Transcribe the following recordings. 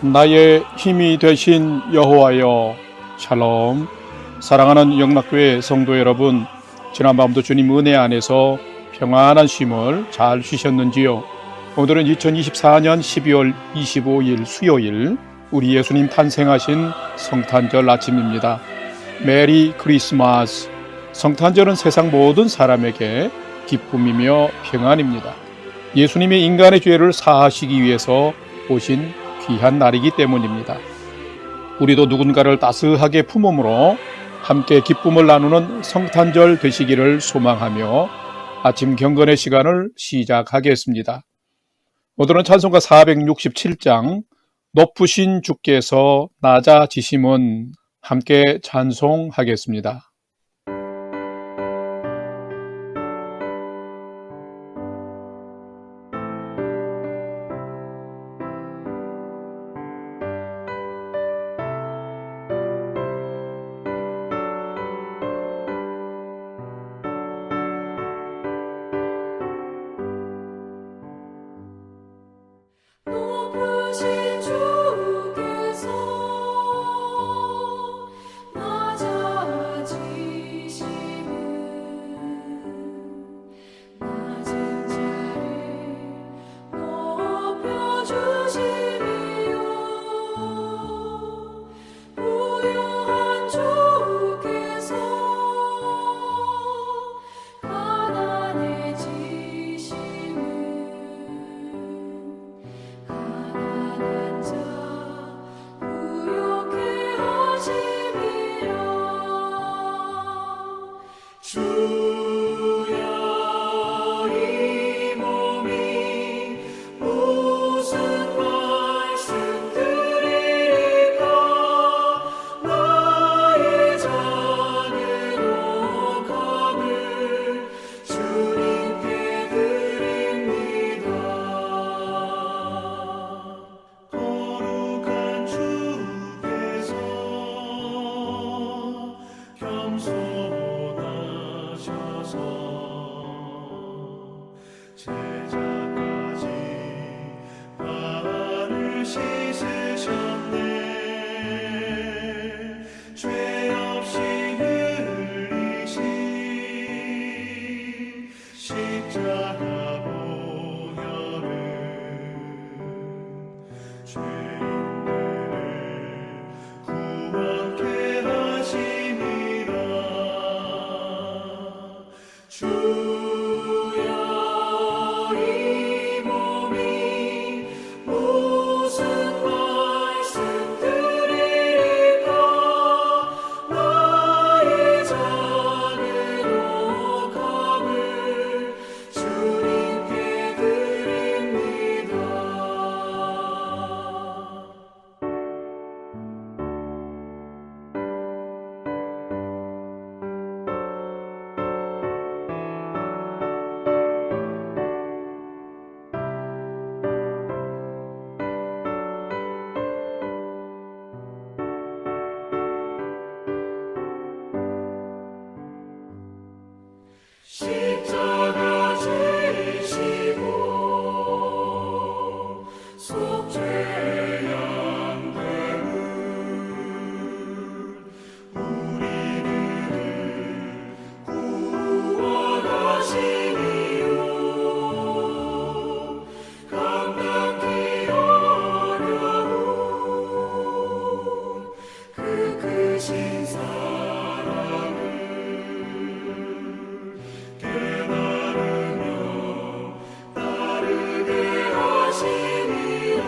나의 힘이 되신 여호와여, 샬롬. 사랑하는 영락교회 성도 여러분, 지난밤도 주님 은혜 안에서 평안한 쉼을 잘 쉬셨는지요? 오늘은 2024년 12월 25일 수요일, 우리 예수님 탄생하신 성탄절 아침입니다. 메리 크리스마스. 성탄절은 세상 모든 사람에게 기쁨이며 평안입니다. 예수님이 인간의 죄를 사하시기 위해서 오신 귀한 날이기 때문입니다. 우리도 누군가를 따스하게 품음으로 함께 기쁨을 나누는 성탄절 되시기를 소망하며 아침 경건의 시간을 시작하겠습니다. 오늘은 찬송가 467장 높으신 주께서 낮아지심은 함께 찬송하겠습니다. 높으신 주께서 낮아지심은 낮은 자를 높여주심이요 부요한 주께서 가난해지심은 가난한 자 부욕해 하심이라 주여 이 몸이 무슨 말씀 드리리까 나의 작은 옥함을 주님께 드립니다. 거룩한 주께서 겸손하셔서 제자까지 발을 씻으셨네. 죄 없이 흘리신 십자가 보혈은 죄인들을 구원케 하심이라. 주여 이 몸이 무슨 말씀 드리리까 나의 작은 옥함을 주님께 드립니다. 십자가 지시고 속죄 양됨은 우리를 구원하시니요 감당기 어려운 그 크신 사랑을 깨달으며 따르게 하시니라.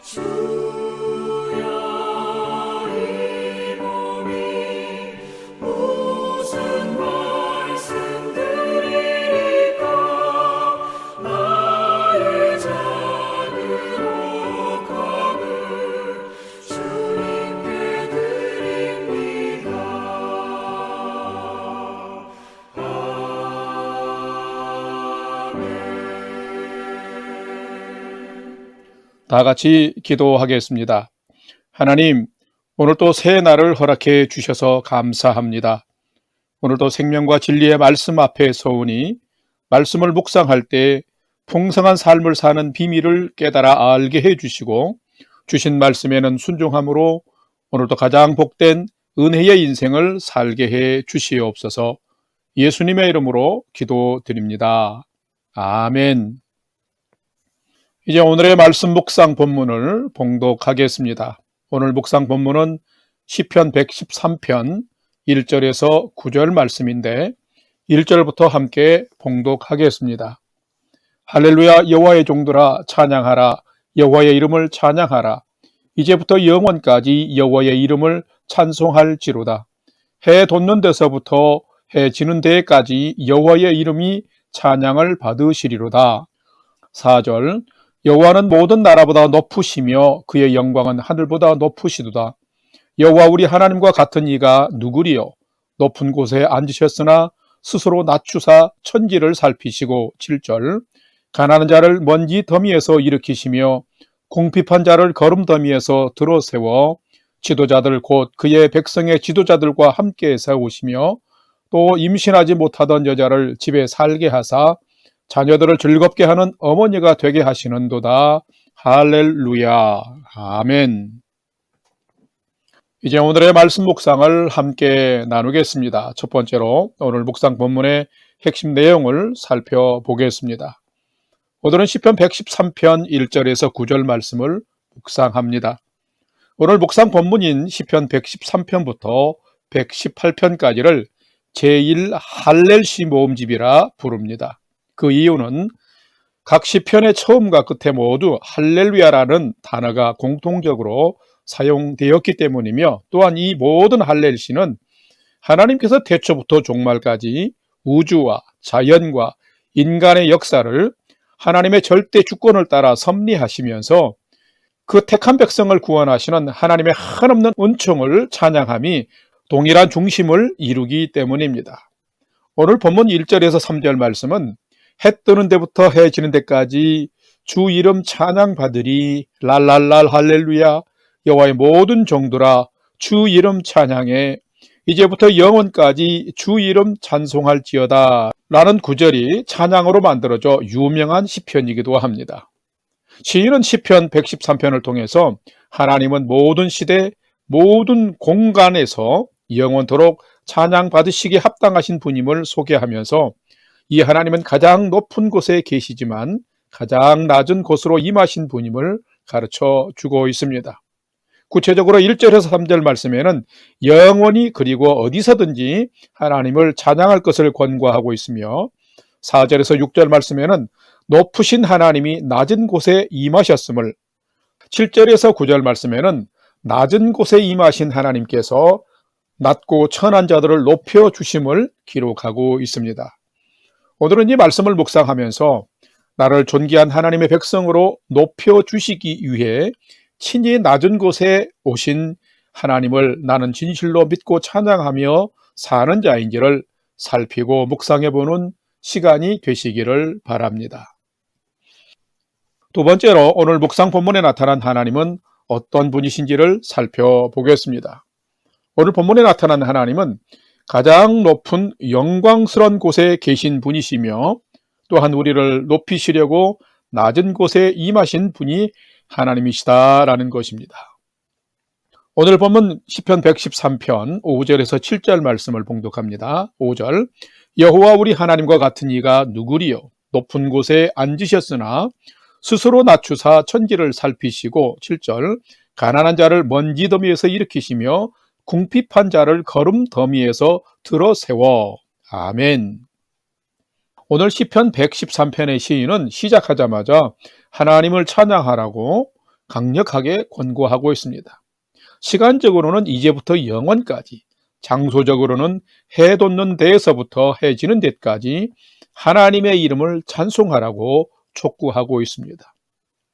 주여 이 몸이 무슨 말씀 드리리까 나의 작은 옥함을 주님께 드립니다. 다 같이 기도하겠습니다. 하나님, 오늘도 새 날을 허락해 주셔서 감사합니다. 오늘도 생명과 진리의 말씀 앞에 서오니 말씀을 묵상할 때 풍성한 삶을 사는 비밀을 깨달아 알게 해주시고 주신 말씀에는 순종함으로 오늘도 가장 복된 은혜의 인생을 살게 해 주시옵소서. 예수님의 이름으로 기도드립니다. 아멘. 이제 오늘의 말씀 묵상 본문을 봉독하겠습니다. 오늘 묵상 본문은 시편 113편 1절에서 9절 말씀인데 1절부터 함께 봉독하겠습니다. 할렐루야, 여호와의 종들아 찬양하라. 여호와의 이름을 찬양하라. 이제부터 영원까지 여호와의 이름을 찬송할지로다. 해 돋는 데서부터 해 지는 데까지 여호와의 이름이 찬양을 받으시리로다. 4절 여호와는 모든 나라보다 높으시며 그의 영광은 하늘보다 높으시도다. 여호와 우리 하나님과 같은 이가 누구리요? 높은 곳에 앉으셨으나 스스로 낮추사 천지를 살피시고 7절 가난한 자를 먼지 더미에서 일으키시며 궁핍한 자를 거름 더미에서 들어세워 지도자들 곧 그의 백성의 지도자들과 함께 세우시며 또 임신하지 못하던 여자를 집에 살게 하사 자녀들을 즐겁게 하는 어머니가 되게 하시는도다. 할렐루야. 아멘. 이제 오늘의 말씀 묵상을 함께 나누겠습니다. 첫 번째로 오늘 묵상 본문의 핵심 내용을 살펴보겠습니다. 오늘은 시편 113편 1절에서 9절 말씀을 묵상합니다. 오늘 묵상 본문인 시편 113편부터 118편까지를 제1 할렐시 모음집이라 부릅니다. 그 이유는 각 시편의 처음과 끝에 모두 할렐루야라는 단어가 공통적으로 사용되었기 때문이며 또한 이 모든 할렐시는 하나님께서 태초부터 종말까지 우주와 자연과 인간의 역사를 하나님의 절대 주권을 따라 섭리하시면서 그 택한 백성을 구원하시는 하나님의 한없는 은총을 찬양함이 동일한 중심을 이루기 때문입니다. 오늘 본문 1절에서 3절 말씀은 해 뜨는 데부터 해 지는 데까지 주 이름 찬양 받으리 랄랄랄 할렐루야 여호와의 모든 종들아 주 이름 찬양해 이제부터 영원까지 주 이름 찬송할지어다 라는 구절이 찬양으로 만들어져 유명한 시편이기도 합니다. 시인은 시편 113편을 통해서 하나님은 모든 시대 모든 공간에서 영원토록 찬양받으시기에 합당하신 분임을 소개하면서 이 하나님은 가장 높은 곳에 계시지만 가장 낮은 곳으로 임하신 분임을 가르쳐 주고 있습니다. 구체적으로 1절에서 3절 말씀에는 영원히 그리고 어디서든지 하나님을 찬양할 것을 권고하고 있으며 4절에서 6절 말씀에는 높으신 하나님이 낮은 곳에 임하셨음을 7절에서 9절 말씀에는 낮은 곳에 임하신 하나님께서 낮고 천한 자들을 높여주심을 기록하고 있습니다. 오늘은 이 말씀을 묵상하면서 나를 존귀한 하나님의 백성으로 높여주시기 위해 친히 낮은 곳에 오신 하나님을 나는 진실로 믿고 찬양하며 사는 자인지를 살피고 묵상해보는 시간이 되시기를 바랍니다. 두 번째로 오늘 묵상 본문에 나타난 하나님은 어떤 분이신지를 살펴보겠습니다. 오늘 본문에 나타난 하나님은 가장 높은 영광스러운 곳에 계신 분이시며 또한 우리를 높이시려고 낮은 곳에 임하신 분이 하나님이시다라는 것입니다. 오늘 본문 시편 113편 5절에서 7절 말씀을 봉독합니다. 5절 여호와 우리 하나님과 같은 이가 누구리요? 높은 곳에 앉으셨으나 스스로 낮추사 천지를 살피시고 7절 가난한 자를 먼지 더미에서 일으키시며 궁핍한 자를 거름 더미에서 들어세워. 아멘. 오늘 시편 113편의 시인은 시작하자마자 하나님을 찬양하라고 강력하게 권고하고 있습니다. 시간적으로는 이제부터 영원까지, 장소적으로는 해 돋는 데에서부터 해 지는 데까지 하나님의 이름을 찬송하라고 촉구하고 있습니다.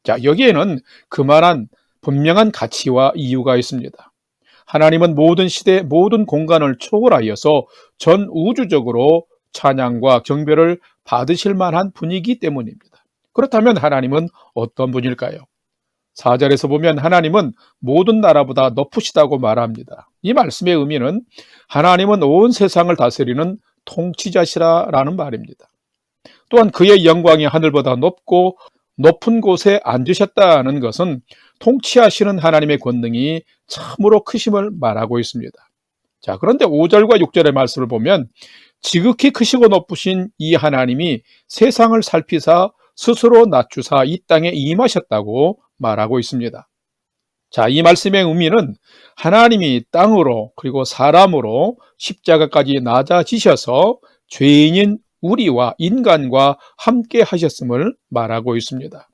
자, 여기에는 그만한 분명한 가치와 이유가 있습니다. 하나님은 모든 시대, 모든 공간을 초월하여서 전 우주적으로 찬양과 경배를 받으실 만한 분이기 때문입니다. 그렇다면 하나님은 어떤 분일까요? 4절에서 보면 하나님은 모든 나라보다 높으시다고 말합니다. 이 말씀의 의미는 하나님은 온 세상을 다스리는 통치자시라는 말입니다. 또한 그의 영광이 하늘보다 높고 높은 곳에 앉으셨다는 것은 통치하시는 하나님의 권능이 참으로 크심을 말하고 있습니다. 자, 그런데 5절과 6절의 말씀을 보면 지극히 크시고 높으신 이 하나님이 세상을 살피사 스스로 낮추사 이 땅에 임하셨다고 말하고 있습니다. 자, 이 말씀의 의미는 하나님이 땅으로 그리고 사람으로 십자가까지 낮아지셔서 죄인인 우리와 인간과 함께 하셨음을 말하고 있습니다.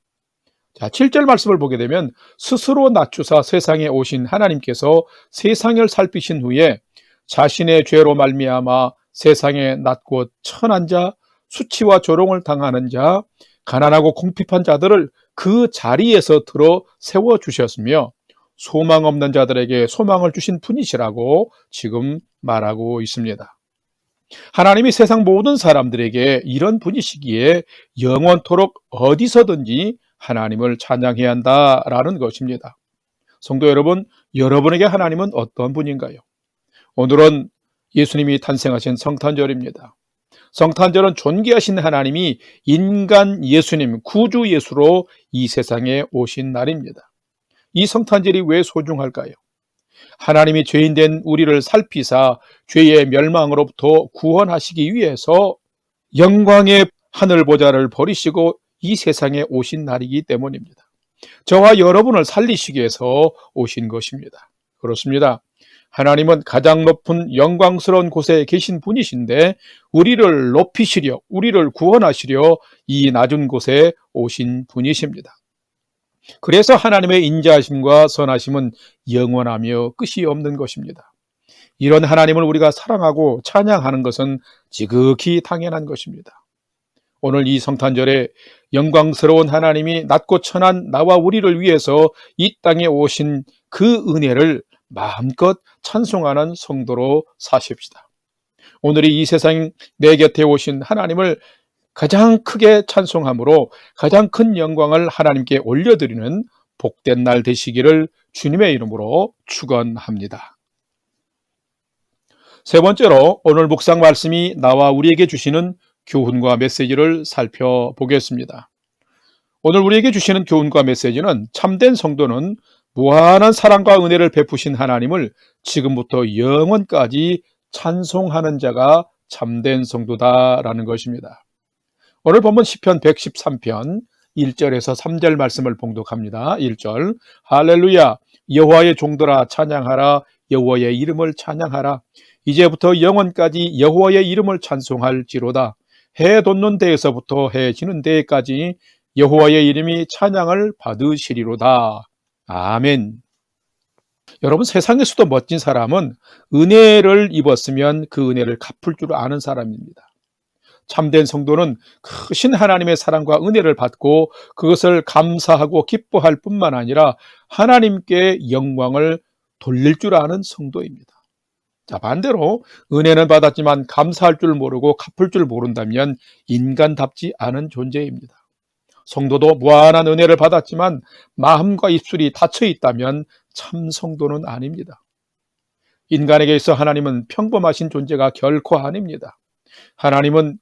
자, 7절 말씀을 보게 되면 스스로 낮추사 세상에 오신 하나님께서 세상을 살피신 후에 자신의 죄로 말미암아 세상에 낮고 천한 자, 수치와 조롱을 당하는 자, 가난하고 궁핍한 자들을 그 자리에서 들어 세워주셨으며 소망 없는 자들에게 소망을 주신 분이시라고 지금 말하고 있습니다. 하나님이 세상 모든 사람들에게 이런 분이시기에 영원토록 어디서든지 하나님을 찬양해야 한다라는 것입니다. 성도 여러분, 여러분에게 하나님은 어떤 분인가요? 오늘은 예수님이 탄생하신 성탄절입니다. 성탄절은 존귀하신 하나님이 인간 예수님, 구주 예수로 이 세상에 오신 날입니다. 이 성탄절이 왜 소중할까요? 하나님이 죄인된 우리를 살피사 죄의 멸망으로부터 구원하시기 위해서 영광의 하늘 보좌를 버리시고 이 세상에 오신 날이기 때문입니다. 저와 여러분을 살리시기 위해서 오신 것입니다. 그렇습니다. 하나님은 가장 높은 영광스러운 곳에 계신 분이신데 우리를 높이시려, 우리를 구원하시려 이 낮은 곳에 오신 분이십니다. 그래서 하나님의 인자하심과 선하심은 영원하며 끝이 없는 것입니다. 이런 하나님을 우리가 사랑하고 찬양하는 것은 지극히 당연한 것입니다. 오늘 이 성탄절에 영광스러운 하나님이 낮고 천한 나와 우리를 위해서 이 땅에 오신 그 은혜를 마음껏 찬송하는 성도로 사십시다. 오늘이 이 세상 내 곁에 오신 하나님을 가장 크게 찬송함으로 가장 큰 영광을 하나님께 올려드리는 복된 날 되시기를 주님의 이름으로 축원합니다. 세 번째로 오늘 묵상 말씀이 나와 우리에게 주시는 교훈과 메시지를 살펴보겠습니다. 오늘 우리에게 주시는 교훈과 메시지는 참된 성도는 무한한 사랑과 은혜를 베푸신 하나님을 지금부터 영원까지 찬송하는 자가 참된 성도다라는 것입니다. 오늘 본문 시편 113편 1절에서 3절 말씀을 봉독합니다. 1절 할렐루야 여호와의 종들아 찬양하라 여호와의 이름을 찬양하라 이제부터 영원까지 여호와의 이름을 찬송할지로다 해 돋는 데에서부터 해 지는 데까지 여호와의 이름이 찬양을 받으시리로다. 아멘. 여러분 세상에서도 멋진 사람은 은혜를 입었으면 그 은혜를 갚을 줄 아는 사람입니다. 참된 성도는 크신 하나님의 사랑과 은혜를 받고 그것을 감사하고 기뻐할 뿐만 아니라 하나님께 영광을 돌릴 줄 아는 성도입니다. 자, 반대로 은혜는 받았지만 감사할 줄 모르고 갚을 줄 모른다면 인간답지 않은 존재입니다. 성도도 무한한 은혜를 받았지만 마음과 입술이 닫혀 있다면 참 성도는 아닙니다. 인간에게 있어 하나님은 평범하신 존재가 결코 아닙니다. 하나님은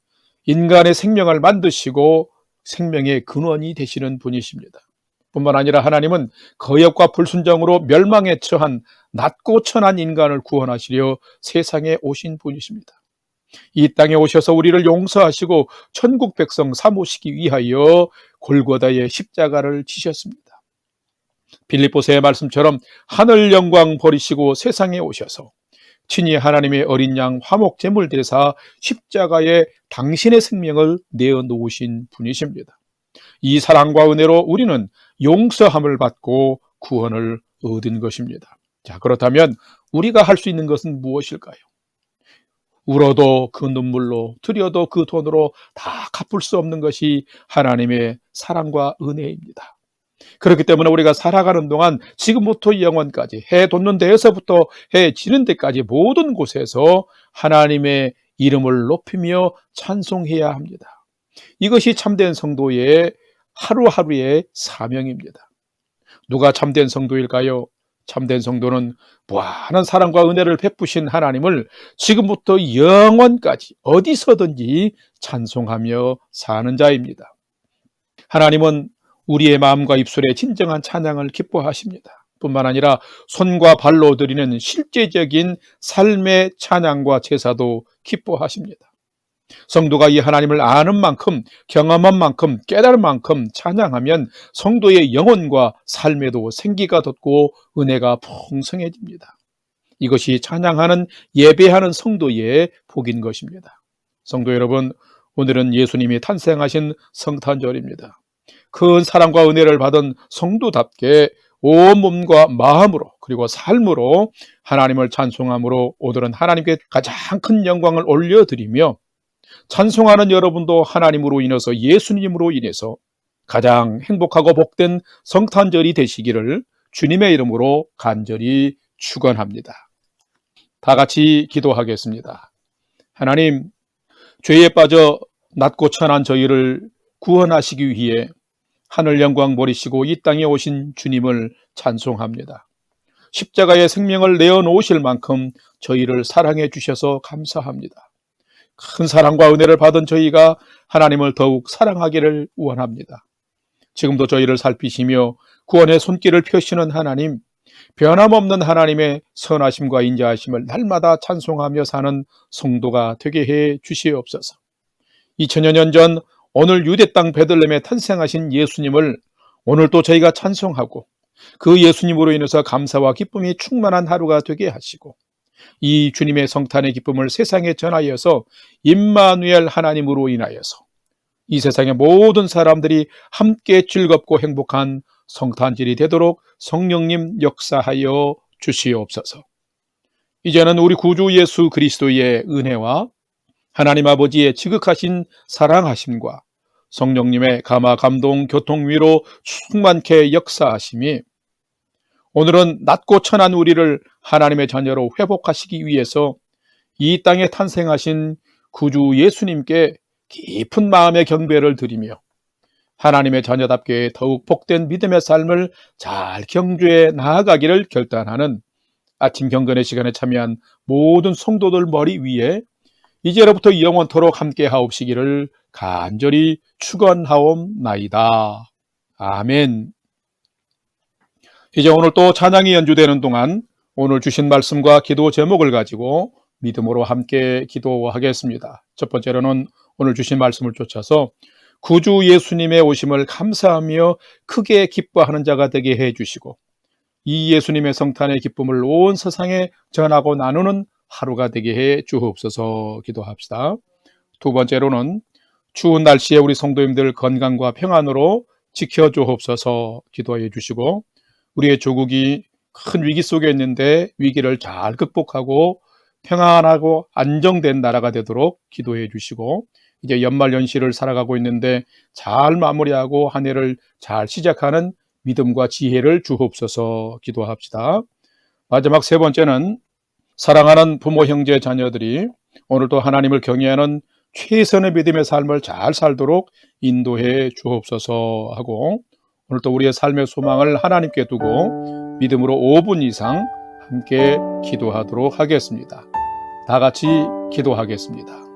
인간의 생명을 만드시고 생명의 근원이 되시는 분이십니다. 뿐만 아니라 하나님은 거역과 불순종으로 멸망에 처한 낮고 천한 인간을 구원하시려 세상에 오신 분이십니다. 이 땅에 오셔서 우리를 용서하시고 천국 백성 삼으시기 위하여 골고다의 십자가를 지셨습니다. 빌립보서의 말씀처럼 하늘 영광 버리시고 세상에 오셔서 친히 하나님의 어린 양 화목 제물 대사 십자가에 당신의 생명을 내어놓으신 분이십니다. 이 사랑과 은혜로 우리는 용서함을 받고 구원을 얻은 것입니다. 자, 그렇다면 우리가 할 수 있는 것은 무엇일까요? 울어도 그 눈물로, 드려도 그 돈으로 다 갚을 수 없는 것이 하나님의 사랑과 은혜입니다. 그렇기 때문에 우리가 살아가는 동안 지금부터 영원까지 해 돋는 데에서부터 해 지는 데까지 모든 곳에서 하나님의 이름을 높이며 찬송해야 합니다. 이것이 참된 성도의 하루하루의 사명입니다. 누가 참된 성도일까요? 참된 성도는 무한한 사랑과 은혜를 베푸신 하나님을 지금부터 영원까지 어디서든지 찬송하며 사는 자입니다. 하나님은 우리의 마음과 입술에 진정한 찬양을 기뻐하십니다. 뿐만 아니라 손과 발로 드리는 실제적인 삶의 찬양과 제사도 기뻐하십니다. 성도가 이 하나님을 아는 만큼, 경험한 만큼, 깨달은 만큼 찬양하면 성도의 영혼과 삶에도 생기가 돋고 은혜가 풍성해집니다. 이것이 찬양하는, 예배하는 성도의 복인 것입니다. 성도 여러분, 오늘은 예수님이 탄생하신 성탄절입니다. 큰 사랑과 은혜를 받은 성도답게 온 몸과 마음으로 그리고 삶으로 하나님을 찬송함으로 오늘은 하나님께 가장 큰 영광을 올려드리며, 찬송하는 여러분도 하나님으로 인해서, 예수님으로 인해서 가장 행복하고 복된 성탄절이 되시기를 주님의 이름으로 간절히 축원합니다. 다 같이 기도하겠습니다. 하나님, 죄에 빠져 낮고 천한 저희를 구원하시기 위해 하늘 영광 버리시고 이 땅에 오신 주님을 찬송합니다. 십자가의 생명을 내어놓으실 만큼 저희를 사랑해 주셔서 감사합니다. 큰 사랑과 은혜를 받은 저희가 하나님을 더욱 사랑하기를 원합니다. 지금도 저희를 살피시며 구원의 손길을 펴시는 하나님, 변함없는 하나님의 선하심과 인자하심을 날마다 찬송하며 사는 성도가 되게 해 주시옵소서. 2000여 년 전 오늘 유대 땅 베들레헴에 탄생하신 예수님을 오늘 또 저희가 찬송하고 그 예수님으로 인해서 감사와 기쁨이 충만한 하루가 되게 하시고, 이 주님의 성탄의 기쁨을 세상에 전하여서 임마누엘 하나님으로 인하여서 이 세상의 모든 사람들이 함께 즐겁고 행복한 성탄절이 되도록 성령님 역사하여 주시옵소서. 이제는 우리 구주 예수 그리스도의 은혜와 하나님 아버지의 지극하신 사랑하심과 성령님의 감화 감동 교통 위로 충만케 역사하심이 오늘은 낮고 천한 우리를 하나님의 자녀로 회복하시기 위해서 이 땅에 탄생하신 구주 예수님께 깊은 마음의 경배를 드리며 하나님의 자녀답게 더욱 복된 믿음의 삶을 잘 경주해 나아가기를 결단하는 아침 경건의 시간에 참여한 모든 성도들 머리 위에 이제로부터 영원토록 함께 하옵시기를 간절히 축원하옵나이다. 아멘. 이제 오늘 또 찬양이 연주되는 동안 오늘 주신 말씀과 기도 제목을 가지고 믿음으로 함께 기도하겠습니다. 첫 번째로는 오늘 주신 말씀을 쫓아서 구주 예수님의 오심을 감사하며 크게 기뻐하는 자가 되게 해주시고, 이 예수님의 성탄의 기쁨을 온 세상에 전하고 나누는 하루가 되게 해 주옵소서 기도합시다. 두 번째로는 추운 날씨에 우리 성도님들 건강과 평안으로 지켜주옵소서 기도해 주시고, 우리의 조국이 큰 위기 속에 있는데 위기를 잘 극복하고 평안하고 안정된 나라가 되도록 기도해 주시고, 이제 연말연시를 살아가고 있는데 잘 마무리하고 한 해를 잘 시작하는 믿음과 지혜를 주옵소서 기도합시다. 마지막 세 번째는 사랑하는 부모, 형제, 자녀들이 오늘도 하나님을 경외하는 최선의 믿음의 삶을 잘 살도록 인도해 주옵소서 하고, 오늘도 우리의 삶의 소망을 하나님께 두고 믿음으로 5분 이상 함께 기도하도록 하겠습니다. 다 같이 기도하겠습니다.